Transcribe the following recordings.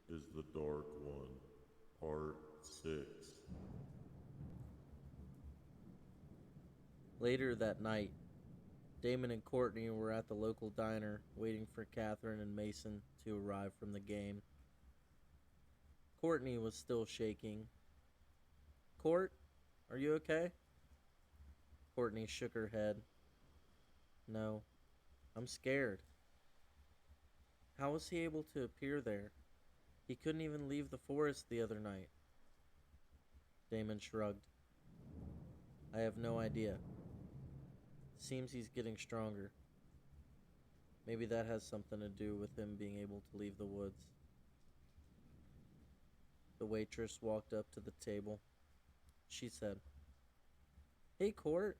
is the Dark One, Part 6. Later that night, Damon and Courtney were at the local diner waiting for Catherine and Mason to arrive from the game. Courtney was still shaking. Court, are you okay? Courtney shook her head. No, I'm scared. How was he able to appear there? He couldn't even leave the forest the other night. Damon shrugged. I have no idea. Seems he's getting stronger. Maybe that has something to do with him being able to leave the woods. The waitress walked up to the table. She said, Hey, Court.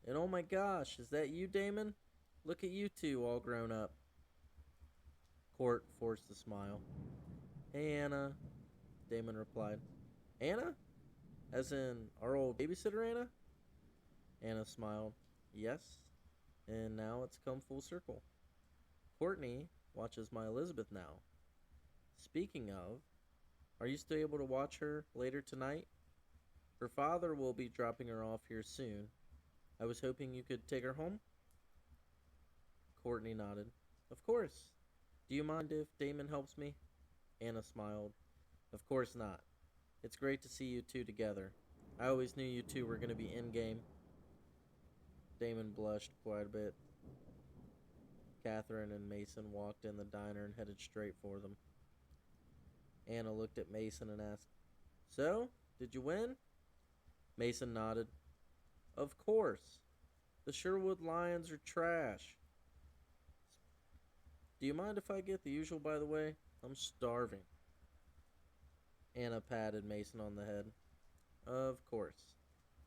And oh my gosh, is that you, Damon? Look at you two all grown up. Court forced a smile. Hey, Anna, Damon replied. Anna? As in our old babysitter Anna? Anna smiled. Yes, and now it's come full circle. Courtney watches my Elizabeth now. Speaking of, are you still able to watch her later tonight? Her father will be dropping her off here soon. I was hoping you could take her home? Courtney nodded. Of course. Do you mind if Damon helps me? Anna smiled. Of course not. It's great to see you two together. I always knew you two were going to be in game. Damon blushed quite a bit. Catherine and Mason walked in the diner and headed straight for them. Anna looked at Mason and asked, So, did you win? Mason nodded. Of course. The Sherwood Lions are trash. Do you mind if I get the usual, by the way? I'm starving. Anna patted Mason on the head. Of course.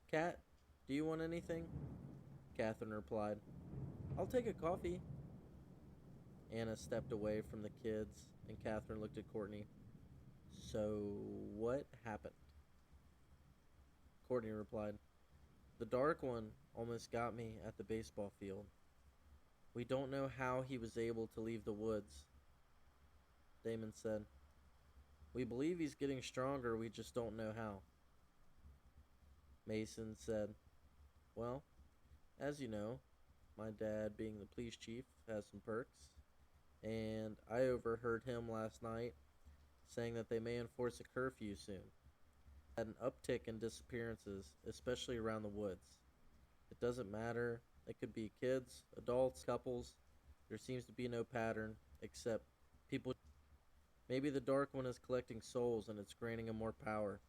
Cat, do you want anything? Catherine replied, I'll take a coffee. Anna stepped away from the kids, and Catherine looked at Courtney. So, what happened? Courtney replied, The Dark One almost got me at the baseball field. We don't know how he was able to leave the woods. Damon said, We believe he's getting stronger, we just don't know how. Mason said, Well, as you know, my dad, being the police chief, has some perks, and I overheard him last night saying that they may enforce a curfew soon. Had an uptick in disappearances, especially around the woods. It doesn't matter. It could be kids, adults, couples. There seems to be no pattern, except people. Maybe the Dark One is collecting souls and it's granting him more power.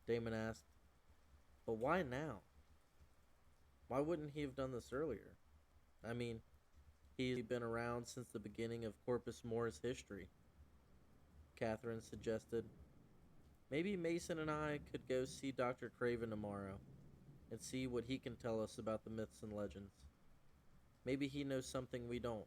Damon asked, But why now? Why wouldn't he have done this earlier? I mean, he's been around since the beginning of Corpus Morris history. Catherine suggested, Maybe Mason and I could go see Dr. Craven tomorrow and see what he can tell us about the myths and legends. Maybe he knows something we don't.